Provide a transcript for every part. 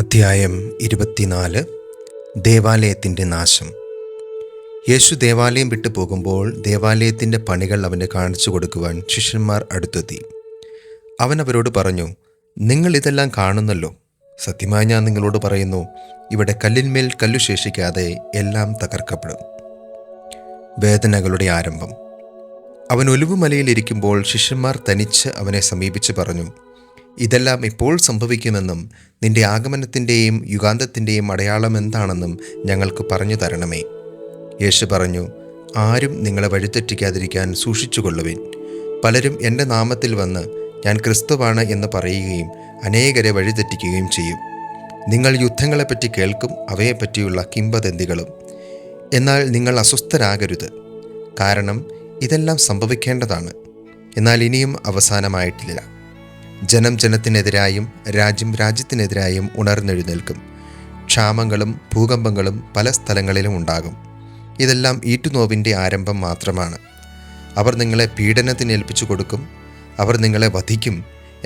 അധ്യായം 24. ദേവാലയത്തിൻ്റെ നാശം. യേശു ദേവാലയം വിട്ടു പോകുമ്പോൾ ദേവാലയത്തിൻ്റെ പണികൾ അവന് കാണിച്ചു കൊടുക്കുവാൻ ശിഷ്യന്മാർ അടുത്തെത്തി. അവൻ അവരോട് പറഞ്ഞു, നിങ്ങൾ ഇതെല്ലാം കാണുന്നല്ലോ. സത്യമായി ഞാൻ നിങ്ങളോട് പറയുന്നു, ഇവിടെ കല്ലിന്മേൽ കല്ലു ശേഷിക്കാതെ എല്ലാം തകർക്കപ്പെടും. വേദനകളുടെ ആരംഭം. അവൻ ഒലിവുമലയിലിരിക്കുമ്പോൾ ശിഷ്യന്മാർ തനിച്ച് അവനെ സമീപിച്ച് പറഞ്ഞു, ഇതെല്ലാം ഇപ്പോൾ സംഭവിക്കുമെന്നും നിന്റെ ആഗമനത്തിൻ്റെയും യുഗാന്തത്തിൻ്റെയും അടയാളം എന്താണെന്നും ഞങ്ങൾക്ക് പറഞ്ഞു തരണമേ. യേശു പറഞ്ഞു, ആരും നിങ്ങളെ വഴിതെറ്റിക്കാതിരിക്കാൻ സൂക്ഷിച്ചുകൊള്ളുവിൻ. പലരും എൻ്റെ നാമത്തിൽ വന്ന് ഞാൻ ക്രിസ്തുവാണ് എന്ന് പറയുകയും അനേകരെ വഴിതെറ്റിക്കുകയും ചെയ്യും. നിങ്ങൾ യുദ്ധങ്ങളെപ്പറ്റി കേൾക്കും, അവയെപ്പറ്റിയുള്ള കിംവദന്തികളും. എന്നാൽ നിങ്ങൾ അസ്വസ്ഥരാകരുത്, കാരണം ഇതെല്ലാം സംഭവിക്കേണ്ടതാണ്, എന്നാൽ ഇനിയും അവസാനമായിട്ടില്ല. ജനം ജനത്തിനെതിരായും രാജ്യം രാജ്യത്തിനെതിരായും ഉണർന്നെഴുന്നേൽക്കും. ക്ഷാമങ്ങളും ഭൂകമ്പങ്ങളും പല സ്ഥലങ്ങളിലും ഉണ്ടാകും. ഇതെല്ലാം ഈറ്റുനോവിൻ്റെ ആരംഭം മാത്രമാണ്. അവർ നിങ്ങളെ പീഡനത്തിന് ഏൽപ്പിച്ചു കൊടുക്കും. അവർ നിങ്ങളെ വധിക്കും.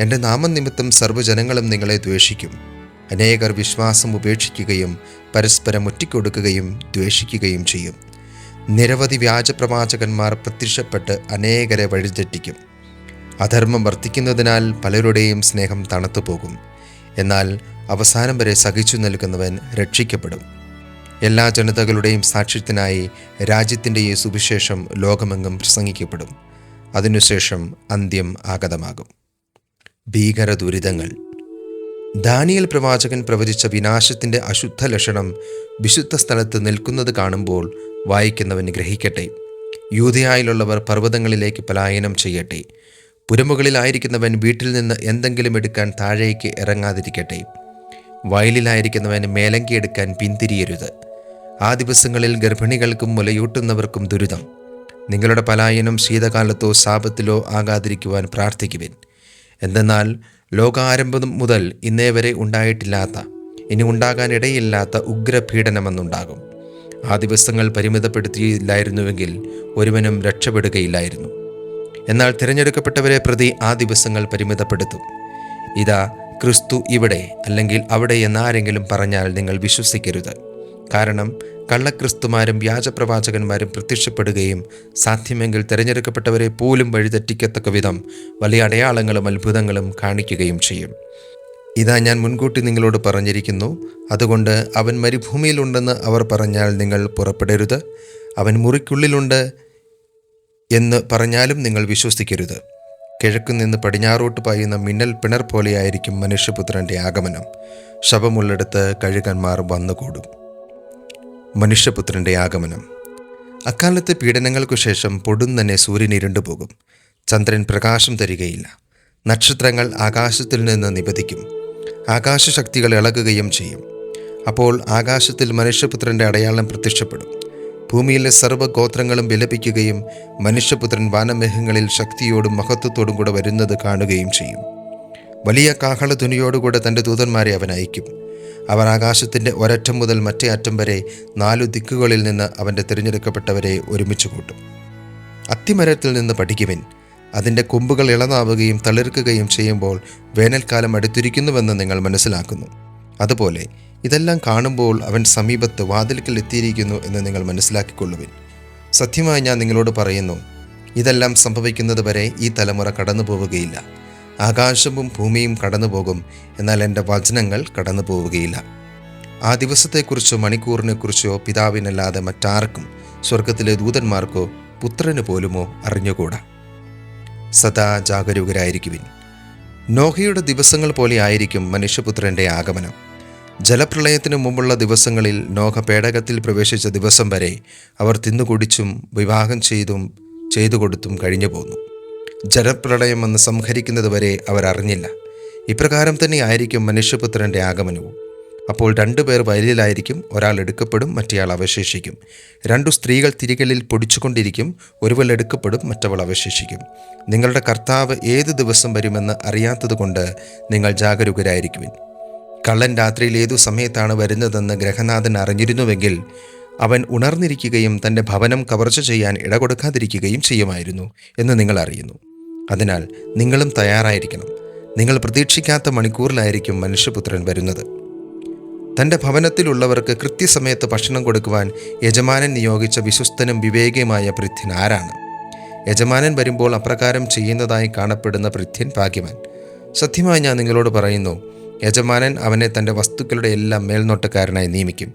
എൻ്റെ നാമനിമിത്തം സർവ്വജനങ്ങളും നിങ്ങളെ ദ്വേഷിക്കും. അനേകർ വിശ്വാസം ഉപേക്ഷിക്കുകയും പരസ്പരം ഒറ്റിക്കൊടുക്കുകയും ദ്വേഷിക്കുകയും ചെയ്യും. നിരവധി വ്യാജപ്രവാചകന്മാർ പ്രത്യക്ഷപ്പെട്ട് അനേകരെ വഴിതെറ്റിക്കും. അധർമ്മം വർദ്ധിക്കുന്നതിനാൽ പലരുടെയും സ്നേഹം തണുത്തുപോകും. എന്നാൽ അവസാനം വരെ സഹിച്ചു നിൽക്കുന്നവൻ രക്ഷിക്കപ്പെടും. എല്ലാ ജനതകളുടെയും സാക്ഷ്യത്തിനായി രാജ്യത്തിൻ്റെ ഈ സുവിശേഷം ലോകമെങ്ങും പ്രസംഗിക്കപ്പെടും. അതിനുശേഷം അന്ത്യം ആഗതമാകും. ഭീകര ദുരിതങ്ങൾ. ദാനിയേൽ പ്രവാചകൻ പ്രവചിച്ച വിനാശത്തിൻ്റെ അശുദ്ധ ലക്ഷണം വിശുദ്ധ സ്ഥലത്ത് നിൽക്കുന്നത് കാണുമ്പോൾ വായിക്കുന്നവൻ ഗ്രഹിക്കട്ടെ. യൂദയായിലുള്ളവർ പർവ്വതങ്ങളിലേക്ക് പലായനം ചെയ്യട്ടെ. പുരമുകളിലായിരിക്കുന്നവൻ വീട്ടിൽ നിന്ന് എന്തെങ്കിലും എടുക്കാൻ താഴേക്ക് ഇറങ്ങാതിരിക്കട്ടെ. വയലിലായിരിക്കുന്നവൻ മേലങ്കി എടുക്കാൻ പിന്തിരിയരുത്. ആ ദിവസങ്ങളിൽ ഗർഭിണികൾക്കും മുലയൂട്ടുന്നവർക്കും ദുരിതം. നിങ്ങളുടെ പലായനം ശീതകാലത്തോ ശാപത്തിലോ ആകാതിരിക്കുവാൻ പ്രാർത്ഥിക്കുവിൻ. എന്തെന്നാൽ ലോകാരംഭം മുതൽ ഇന്നേ വരെ ഉണ്ടായിട്ടില്ലാത്ത, ഇനി ഉണ്ടാകാനിടയില്ലാത്ത ഉഗ്രപീഡനമെന്നുണ്ടാകും. ആ ദിവസങ്ങൾ പരിമിതപ്പെടുത്തിയില്ലായിരുന്നുവെങ്കിൽ ഒരുവനും രക്ഷപ്പെടുകയില്ലായിരുന്നു. എന്നാൽ തിരഞ്ഞെടുക്കപ്പെട്ടവരെ പ്രതി ആ ദിവസങ്ങൾ പരിമിതപ്പെടുത്തും. ഇതാ, ക്രിസ്തു ഇവിടെ അല്ലെങ്കിൽ അവിടെ എന്നാരെങ്കിലും പറഞ്ഞാൽ നിങ്ങൾ വിശ്വസിക്കരുത്. കാരണം കള്ളക്രിസ്തുമാരും വ്യാജപ്രവാചകന്മാരും പ്രത്യക്ഷപ്പെടുകയും സാധ്യമെങ്കിൽ തിരഞ്ഞെടുക്കപ്പെട്ടവരെ പോലും വഴിതെറ്റിക്കത്തക്ക വിധം വലിയ അടയാളങ്ങളും അത്ഭുതങ്ങളും കാണിക്കുകയും ചെയ്യും. ഇതാ, ഞാൻ മുൻകൂട്ടി നിങ്ങളോട് പറഞ്ഞിരിക്കുന്നു. അതുകൊണ്ട് അവൻ മരുഭൂമിയിലുണ്ടെന്ന് അവർ പറഞ്ഞാൽ നിങ്ങൾ പുറപ്പെടരുത്. അവൻ മുറിക്കുള്ളിലുണ്ട് എന്ന് പറഞ്ഞാലും നിങ്ങൾ വിശ്വസിക്കരുത്. കിഴക്കു നിന്ന് പടിഞ്ഞാറോട്ട് പായുന്ന മിന്നൽ പിണർ പോലെയായിരിക്കും മനുഷ്യപുത്രൻ്റെ ആഗമനം. ശവമുള്ളിടത്ത് കഴുകന്മാർ വന്നുകൂടും. മനുഷ്യപുത്രൻ്റെ ആഗമനം. അക്കാലത്തെ പീഡനങ്ങൾക്കു ശേഷം പൊടുന്നനെ സൂര്യൻ ഇരുണ്ടുപോകും. ചന്ദ്രൻ പ്രകാശം തരികയില്ല. നക്ഷത്രങ്ങൾ ആകാശത്തിൽ നിന്ന് നിപതിക്കും. ആകാശശക്തികൾ ഇളകുകയും ചെയ്യും. അപ്പോൾ ആകാശത്തിൽ മനുഷ്യപുത്രൻ്റെ അടയാളം പ്രത്യക്ഷപ്പെടും. ഭൂമിയിലെ സർവ്വഗോത്രങ്ങളും വിലപിക്കുകയും മനുഷ്യപുത്രൻ വാനമേഘങ്ങളിൽ ശക്തിയോടും മഹത്വത്തോടും കൂടെ വരുന്നത് കാണുകയും ചെയ്യും. വലിയ കാഹളധ്വനിയോടുകൂടെ തൻ്റെ ദൂതന്മാരെ അവൻ അയക്കും. അവർ ആകാശത്തിൻ്റെ ഒരറ്റം മുതൽ മറ്റേ അറ്റം വരെ 4 ദിക്കുകളിൽ നിന്ന് അവൻ്റെ തിരഞ്ഞെടുക്കപ്പെട്ടവരെ ഒരുമിച്ച് കൂട്ടും. അത്തിമരത്തിൽ നിന്ന് പഠിക്കുവിൻ. അതിൻ്റെ കൊമ്പുകൾ ഇളനാവുകയും തളിർക്കുകയും ചെയ്യുമ്പോൾ വേനൽക്കാലം അടുത്തിരിക്കുന്നുവെന്ന് നിങ്ങൾ മനസ്സിലാക്കുന്നു. അതുപോലെ ഇതെല്ലാം കാണുമ്പോൾ അവൻ സമീപത്ത് വാതിൽക്കൽ എത്തിയിരിക്കുന്നു എന്ന് നിങ്ങൾ മനസ്സിലാക്കിക്കൊള്ളുവിൻ. സത്യമായി ഞാൻ നിങ്ങളോട് പറയുന്നു, ഇതെല്ലാം സംഭവിക്കുന്നത് വരെ ഈ തലമുറ കടന്നു പോവുകയില്ല. ആകാശവും ഭൂമിയും കടന്നു പോകും, എന്നാൽ എൻ്റെ വചനങ്ങൾ കടന്നു പോവുകയില്ല. ആ ദിവസത്തെക്കുറിച്ചോ മണിക്കൂറിനെക്കുറിച്ചോ പിതാവിനല്ലാതെ മറ്റാർക്കും, സ്വർഗത്തിലെ ദൂതന്മാർക്കോ പുത്രന് പോലുമോ അറിഞ്ഞുകൂടാ. സദാ ജാഗരൂകരായിരിക്കുവിൻ. നോഹയുടെ ദിവസങ്ങൾ പോലെ ആയിരിക്കും മനുഷ്യപുത്രൻ്റെ ആഗമനം. ജലപ്രളയത്തിനു മുമ്പുള്ള ദിവസങ്ങളിൽ നോഹ പേടകത്തിൽ പ്രവേശിച്ച ദിവസം വരെ അവർ തിന്നുകുടിച്ചും വിവാഹം ചെയ്തു കൊടുത്തും കഴിഞ്ഞു പോന്നു. ജലപ്രളയം വന്ന് സംഹരിക്കുന്നതുവരെ അവർ അറിഞ്ഞില്ല. ഇപ്രകാരം തന്നെ ആയിരിക്കും മനുഷ്യപുത്രൻ്റെ ആഗമനവും. അപ്പോൾ 2 പേർ വയലിലായിരിക്കും. ഒരാൾ എടുക്കപ്പെടും, മറ്റേയാൾ അവശേഷിക്കും. 2 സ്ത്രീകൾ തിരികളിൽ പൊടിച്ചുകൊണ്ടിരിക്കും. ഒരുവൾ എടുക്കപ്പെടും, മറ്റവൾ അവശേഷിക്കും. നിങ്ങളുടെ കർത്താവ് ഏത് ദിവസം വരുമെന്ന് അറിയാത്തതുകൊണ്ട് നിങ്ങൾ ജാഗരൂകരായിരിക്കുവിൻ. കള്ളൻ രാത്രിയിൽ ഏതു സമയത്താണ് വരുന്നതെന്ന് ഗ്രഹനാഥൻ അറിഞ്ഞിരുന്നുവെങ്കിൽ അവൻ ഉണർന്നിരിക്കുകയും തൻ്റെ ഭവനം കവർച്ച ചെയ്യാൻ ഇടകൊടുക്കാതിരിക്കുകയും ചെയ്യുമായിരുന്നു എന്ന് നിങ്ങൾ അറിയുന്നു. അതിനാൽ നിങ്ങളും തയ്യാറായിരിക്കണം. നിങ്ങൾ പ്രതീക്ഷിക്കാത്ത മണിക്കൂറിലായിരിക്കും മനുഷ്യപുത്രൻ വരുന്നത്. തൻ്റെ ഭവനത്തിലുള്ളവർക്ക് കൃത്യസമയത്ത് ഭക്ഷണം കൊടുക്കുവാൻ യജമാനൻ നിയോഗിച്ച വിശ്വസ്തനും വിവേകിയുമായ ഭൃത്യൻ ആരാണ്? യജമാനൻ വരുമ്പോൾ അപ്രകാരം ചെയ്യുന്നതായി കാണപ്പെടുന്ന ഭൃത്യൻ ഭാഗ്യവാൻ. സത്യമായി ഞാൻ നിങ്ങളോട് പറയുന്നു, യജമാനൻ അവനെ തൻ്റെ വസ്തുക്കളുടെ എല്ലാം മേൽനോട്ടക്കാരനായി നിയമിക്കും.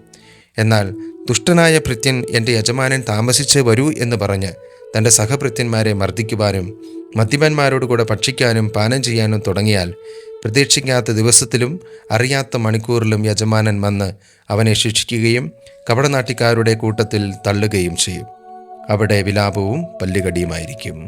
എന്നാൽ ദുഷ്ടനായ ഭൃത്യൻ എൻ്റെ യജമാനൻ താമസിച്ചേ വരൂ എന്ന് പറഞ്ഞ് തൻ്റെ സഹഭൃത്യന്മാരെ മർദ്ദിക്കുവാനും മദ്യപന്മാരോട് കൂടെ ഭക്ഷിക്കാനും പാനം ചെയ്യാനും തുടങ്ങിയാൽ പ്രതീക്ഷിക്കാത്ത ദിവസത്തിലും അറിയാത്ത മണിക്കൂറിലും യജമാനൻ വന്ന് അവനെ ശിക്ഷിക്കുകയും കപടനാട്ടിക്കാരുടെ കൂട്ടത്തിൽ തള്ളുകയും ചെയ്യും. അവിടെ വിലാപവും പല്ലുകടിയുമായിരിക്കും.